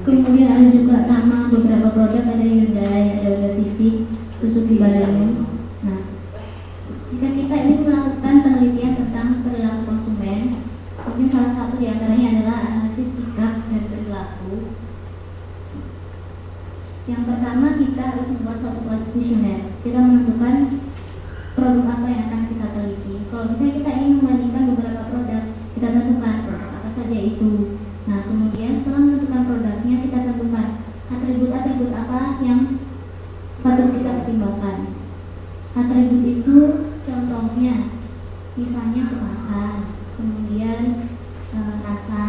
Kemudian ada juga nama beberapa produk, ada Hyundai, ada Honda Civic, Suzuki Baleno. Nah, jika kita ingin melakukan penelitian tentang perilaku konsumen, mungkin salah satu di antaranya adalah analisis sikap dan perilaku. Yang pertama, kita harus membuat suatu kuesioner. Kita menentukan produk apa yang akan kita teliti. Kalau misalnya kita ingin membandingkan beberapa produk, kita tentukan produk apa saja itu. Nah, kemudian setelah menentukan produknya, kita tentukan atribut-atribut apa yang patut kita pertimbangkan. Atribut itu contohnya, misalnya kemasan, kemudian rasa,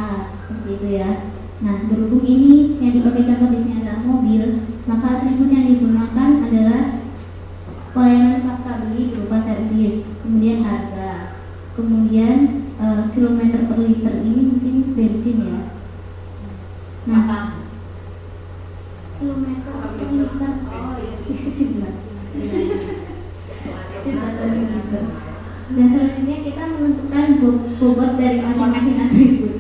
seperti itu ya. Nah, berhubung ini yang dipakai contoh di sini adalah mobil, maka atribut yang digunakan adalah pelayanan pasca beli berupa servis, kemudian harga, kemudian kilometer per liter, ini mungkin bensin ya. Nah, kilometer per liter, dan selanjutnya kita menentukan bobot dari masing-masing atribut.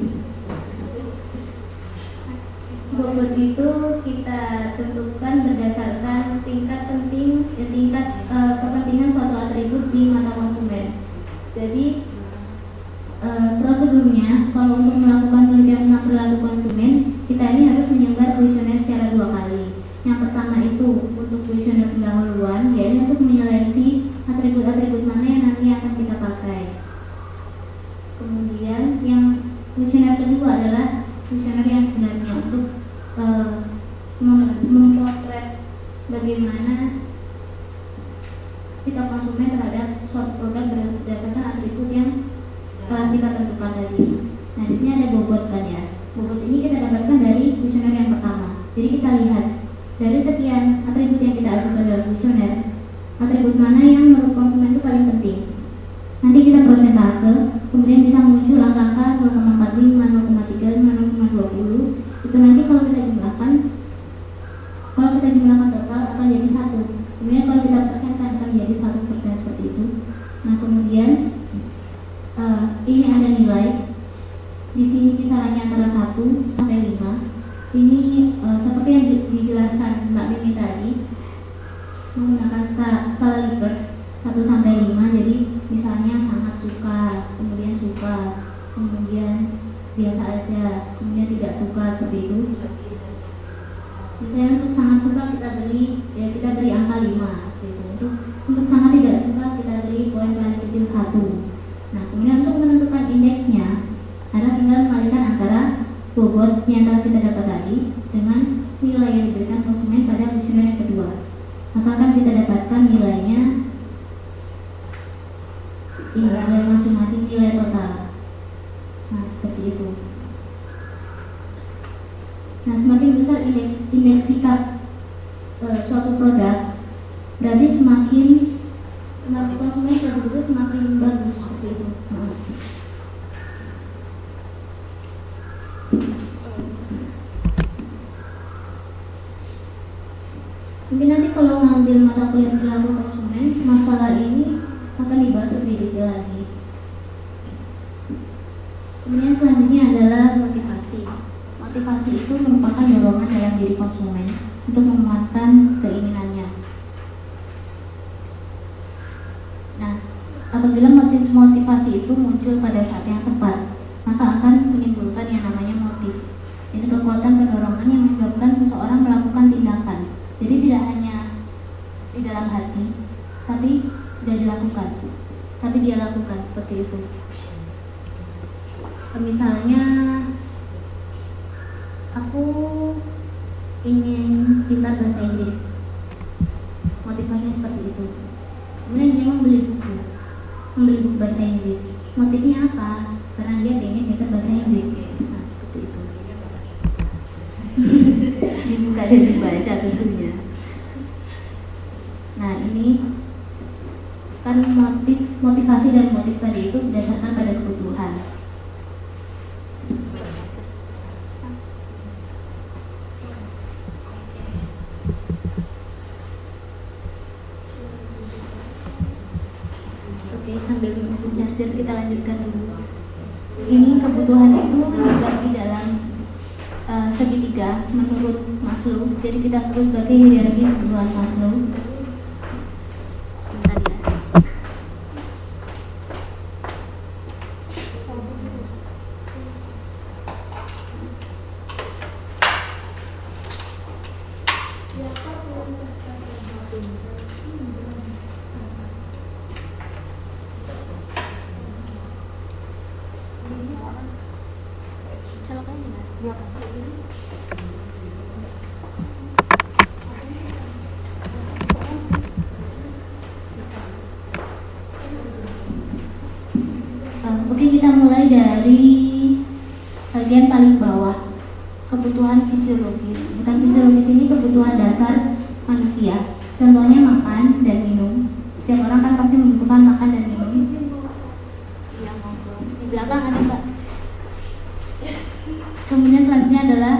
Bobot itu kita tentukan berdasarkan tingkat kepentingan suatu atribut di mata konsumen. Jadi prosedurnya, kalau untuk melakukan penelitian tentang perilaku konsumen, kita ini harus menyebar kuesioner secara 2 kali. Yang pertama itu untuk kuesioner pendahuluan, yaitu untuk menyeleksi atribut-atribut mana yang nanti akan kita pakai. Kemudian yang kuesioner kedua adalah kuesioner yang sebenarnya untuk memotret bagaimana sikap konsumen terhadap suatu produk berdasarkan atribut yang telah kita tentukan tadi. Nah, di sini ada bobot kan ya. Bobot ini kita dapatkan dari kuesioner yang pertama. Jadi kita lihat dari sekian atribut yang kita ajukan dalam kuesioner, atribut mana yang menurut konsumen itu paling penting. Nanti kita prosentase, kemudian bisa muncul angka-angka 0,45, 0,3, 0,20. Itu nanti kalau kita jumlahkan total akan jadi 1. Kemudian kalau kita persenkan akan jadi 100% seperti itu. Nah, kemudian ini ada nilai. Di sini kisarannya antara 1 sampai 5. Ini seperti yang dijelaskan Mbak Mimi tadi, menggunakan skala Likert 1 sampai 5. Jadi misalnya sangat suka, kemudian suka, kemudian biasa aja, kemudian tidak suka, seperti itu. Misalnya untuk sangat suka kita beri angka 5, seperti itu. Untuk sangat tidak suka kita beri poin paling kecil 1. Nah, kemudian untuk menentukan indeksnya, Anda tinggal mengalihkan antara bobot yang telah kita dapat tadi dengan nilai yang diberikan konsumen pada kuesioner yang kedua. Maka akan kita dapatkan nilainya, ini ada masing-masing nilai total. Nah, seperti itu. Nah, semakin besar indeks sikap suatu produk, berarti semakin menurut konsumen produk itu semakin bagus, seperti itu. Mungkin nanti kalau ngambil mata kuliah perilaku konsumen, masalah ini akan dibahas lebih detail lagi. Kemudian selanjutnya adalah motivasi. Motivasi itu merupakan dorongan dalam diri konsumen untuk memuaskan keinginannya. Nah, apabila motivasi itu muncul pada saat yang tepat, maka akan menimbulkan yang namanya motif. Ini kekuatan pendorongan yang menyebabkan seseorang melakukan tindakan. Jadi tidak hanya di dalam hati, tapi sudah dilakukan, tapi dia lakukan, seperti itu. Misalnya aku ingin pintar bahasa Inggris, motivasinya seperti itu. Kemudian dia membeli buku bahasa Inggris. Motifnya apa? Karena dia ingin pintar bahasa Inggris. Nah, seperti itu. Dibuka dan dibaca tentunya. Nah, ini kan motivasi dan motif tadi itu berdasarkan pada kebutuhan. Oke, sambil menunggu charger kita lanjutkan dulu. Ini kebutuhan itu dibagi dalam segi tiga menurut Maslow. Jadi kita sebut sebagai hierarki kebutuhan Maslow. Bentar ya. Oke, kita mulai dari bagian paling bawah, kebutuhan fisiologis. Kebutuhan fisiologis ini kebutuhan dasar manusia. Contohnya makan dan minum. Setiap orang kan pasti membutuhkan makan dan minum. Iya, monggo. Di belakang ada Mbak. Kemudian selanjutnya adalah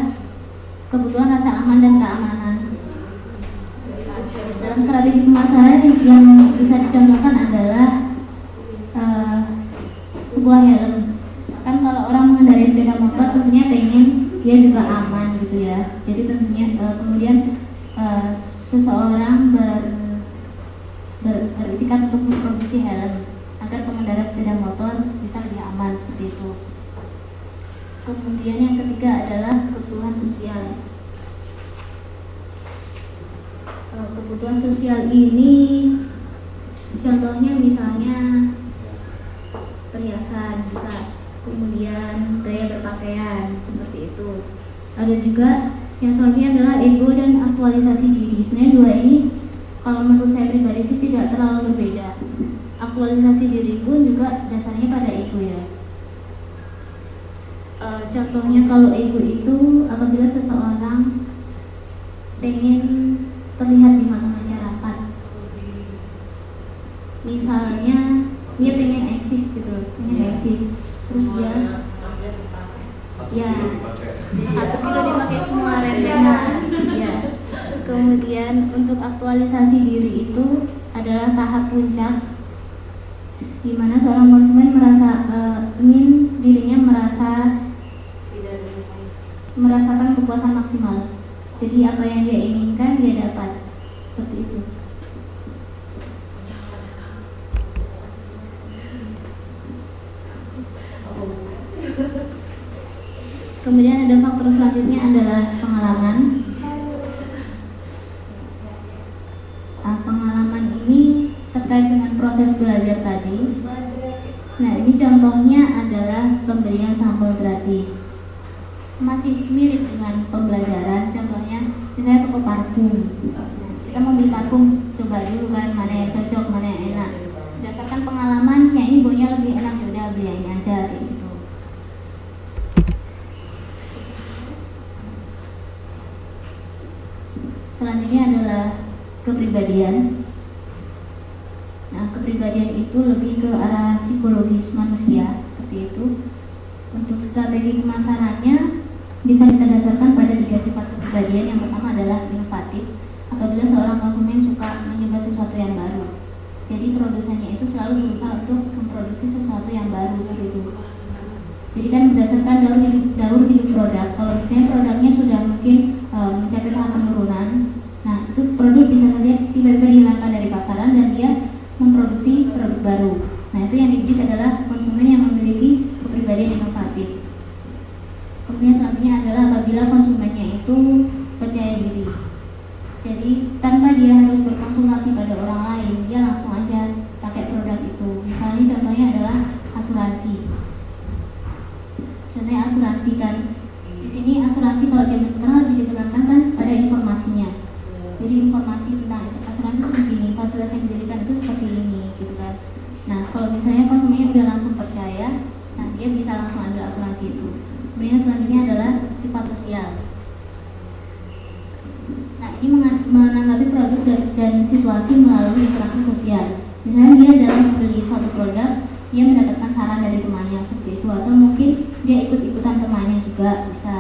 kebutuhan rasa aman dan keamanan. Dalam strategi pemasaran yang bisa dicontohkan adalah sebuah helm. Kan kalau orang mengendarai sepeda motor tentunya pengen dia juga aman gitu ya. Jadi tentunya kemudian seseorang beritikat untuk memproduksi helm agar pengendara sepeda motor bisa lebih aman seperti itu. Kemudian yang ketiga adalah kebutuhan sosial. Kebutuhan sosial ini contohnya misalnya perhiasan, bisa, kemudian gaya berpakaian seperti itu. Ada juga yang selanjutnya adalah ego dan aktualisasi diri. Sebenarnya dua ini kalau menurut saya pribadi sih tidak terlalu berbeda. Aktualisasi diri pun juga dasarnya pada ego ya. Contohnya kalau ego itu apabila seseorang pengen terlihat di mata masyarakat, misalnya dia pengen eksis gitu, pengen eksis, terus dia ya atau itu dipakai semua rentengan ya. Kemudian untuk aktualisasi diri itu adalah tahap puncak di mana seorang konsumen merasa ingin dirinya merasakan kepuasan maksimal. Jadi apa yang dia inginkan dia dapat, seperti itu. Kemudian ada faktor selanjutnya adalah pengalaman. Pengalaman ini terkait dengan proses belajar tadi. Nah, ini contohnya adalah pemberian sampel gratis. Masih mirip dengan pembelajaran. Contohnya, misalnya toko parfum. Kita mau beli parfum, coba dulu kan mana yang cocok, mana yang enak. Berdasarkan pengalaman, yang ini baunya lebih enak, ya udah beli yang ini aja kayak gitu. Selanjutnya adalah kepribadian. Nah, kepribadian itu lebih ke arah psikologis manusia, seperti itu. Untuk strategi pemasarannya bisa kita dasarkan pada 3 sifat kepribadian. Yang pertama adalah inovatif. Apabila seorang konsumen suka mencoba sesuatu yang baru, jadi produsennya itu selalu berusaha untuk memproduksi sesuatu yang baru seperti itu. Jadi kan berdasarkan daur hidup produk. Kalau misalnya produknya sudah mungkin mencapai tahap penurunan, nah itu produk bisa saja tiba-tiba dihilangkan dari pasaran dan dia memproduksi produk baru. Nah itu yang dididik adalah konsumen yang memiliki kepribadian inovatif. Kemudian selanjutnya adalah apabila konsumennya itu percaya diri. Jadi tanpa dia harus berkonsultasi pada orang lain, dia langsung aja pakai produk itu. Misalnya contohnya adalah asuransi. Contohnya asuransi kan. Di sini asuransi kalau zaman sekarang lebih ditekankan kan pada informasinya. Jadi informasi tentang asuransi itu begini, fasilitas yang diberikan itu seperti ini, gitu kan. Nah, kalau misalnya konsumennya udah langsung percaya, nah dia bisa langsung ambil asuransi itu. Kemudian selanjutnya adalah sifat sosial. Nah, ini menanggapi produk dan situasi melalui interaksi sosial. Misalnya dia dalam membeli suatu produk, dia mendapatkan saran dari temannya seperti itu, atau mungkin dia ikut-ikutan temannya juga bisa.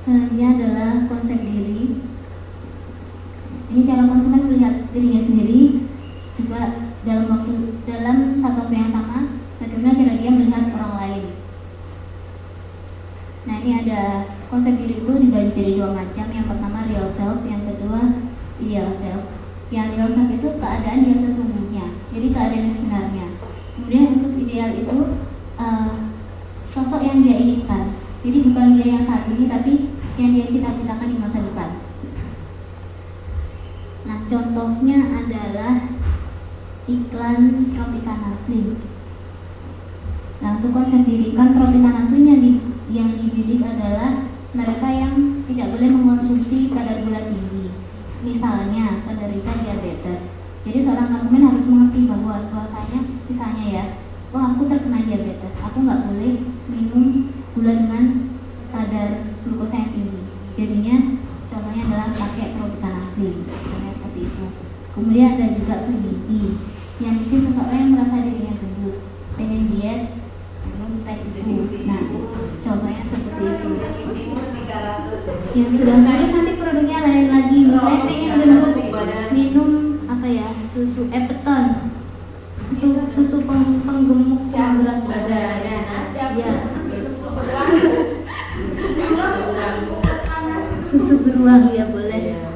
Selanjutnya adalah konsep diri. Ini cara konsumen melihat dirinya sendiri juga dalam satu waktu yang sama, bagaimana konsep diri itu dibagi jadi dua macam. Yang pertama real self, yang kedua ideal self. Yang real self itu keadaan yang sesungguhnya, jadi keadaan yang sebenarnya. Kemudian untuk ideal itu sosok yang dia inginkan, jadi bukan dia yang saat ini, tapi yang dia cita-citakan di masa depan. Nah, contohnya adalah iklan Tropicana Slim. Nah, untuk konsep diri iklan Tropicana Slim yang dibidik adalah mereka yang tidak boleh mengkonsumsi kadar gula tinggi, misalnya penderita diabetes. Jadi seorang konsumen harus mengerti bahwasanya misalnya ya, wah aku terkena diabetes, aku nggak boleh minum gula dengan kadar glukosa yang tinggi. Jadinya contohnya adalah pakai Tropicana Slim, contohnya seperti itu. Kemudian ada juga slim tea, yang bikin seseorang yang merasa dirinya gendut, pengen diet, minum teh itu. Nah, contohnya seperti itu. Yang sudah kurus nanti produknya lain lagi. Misalnya pengen gendut, minum apa ya, susu Epeton, susu penggemuk berat badan. Ya. Susu beruang ya boleh.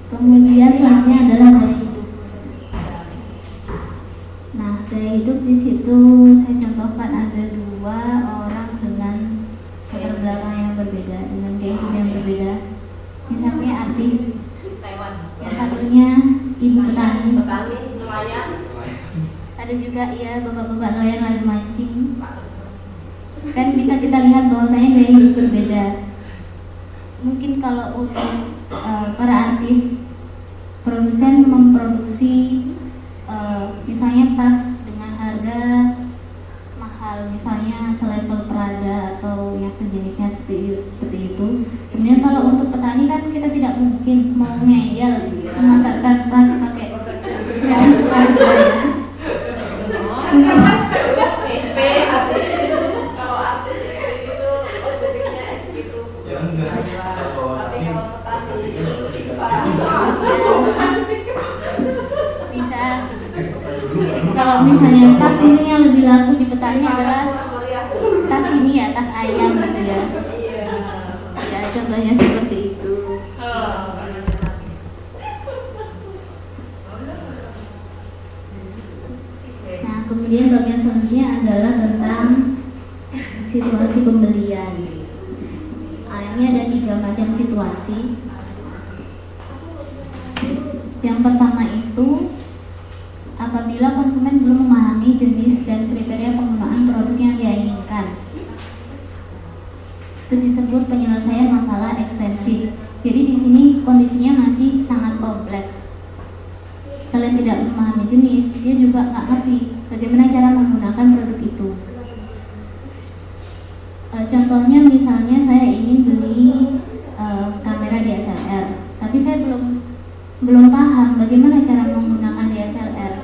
Kemudian selanjutnya adalah gaya hidup. Nah, gaya hidup di situ saya contohkan ada dua orang dengan latar belakang yang berbeda, dengan gaya hidup yang berbeda. Yang satunya artis, yang satunya ibu petani, nelayan. Ada juga ya bapak-bapak nelayan lagi mancing. Kan bisa kita lihat bahwasanya gaya hidup berbeda. Mungkin kalau untuk para artis, produsen memproduksi misalnya tas dengan harga mahal, misalnya selevel Prada atau yang sejenisnya seperti itu. Kemudian kalau untuk petani kan kita tidak mungkin mau ngeyel memasarkan tas pakai tas ya. Bisa. Kalau misalnya tas mungkin yang lebih laku di petani adalah tas ini ya, tas ayam gitu ya. Ya contohnya seperti itu. Nah kemudian bagian selanjutnya adalah tentang situasi pembelian. Nah, ini ada 3 macam situasi. Yang pertama itu apabila konsumen belum memahami jenis dan kriteria penggunaan produk yang dia inginkan. Itu disebut penyelesaian masalah ekstensif. Jadi di sini kondisinya masih sangat kompleks. Selain tidak memahami jenis, dia juga nggak ngerti bagaimana cara menggunakan produk itu. Contohnya misalnya saya ingin beli kamera DSLR, tapi saya belum paham bagaimana cara menggunakan DSLR.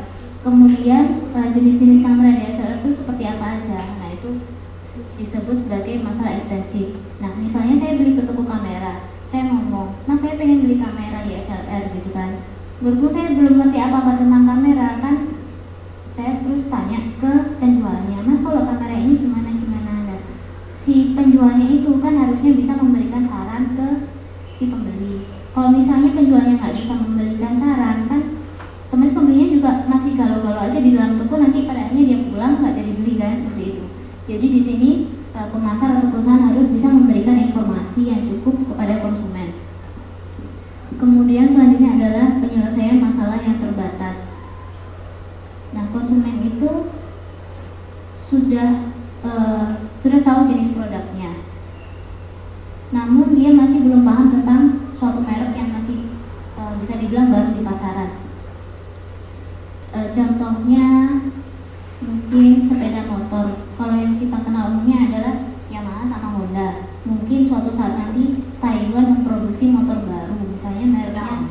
Kemudian jenis-jenis kamera DSLR itu seperti apa aja. Nah itu disebut sebagai masalah ekstensif. Nah misalnya saya beli ke toko kamera, saya ngomong, mas saya pengen beli kamera DSLR gitu kan. Berhubung saya belum ngerti apa-apa tentang kamera kan, saya terus tanya ke penjualnya, mas kalau kamera ini gimana. Nah, si penjualnya itu kan harusnya bisa memberikan saran ke si pembeli. Kalau misalnya penjualnya nggak bisa memberikan saran kan, teman pembelinya juga masih galau-galau aja di dalam toko, nanti pada akhirnya dia pulang nggak jadi beli kan, seperti itu. Jadi di sini pemasar atau perusahaan harus bisa memberikan informasi yang cukup kepada konsumen. Kemudian selanjutnya adalah penyelesaian masalah yang terbatas. Nah konsumen itu sudah tahu jenis produknya, namun dia masih belum paham tentang suatu merek yang masih bisa dibilang baru di pasaran. Contohnya mungkin sepeda motor. Kalau yang kita kenal umumnya adalah Yamaha sama Honda. Mungkin suatu saat nanti Taiwan memproduksi motor baru, misalnya mereknya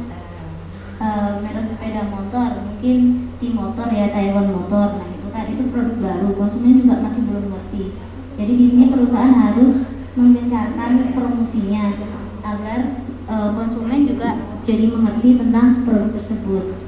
merek sepeda motor, mungkin T-Motor ya, Taiwan Motor. Nah itu kan itu produk baru, konsumen juga masih belum ngerti. Jadi di sini perusahaan harus menggencarkan promosinya agar konsumen juga jadi mengerti tentang produk tersebut.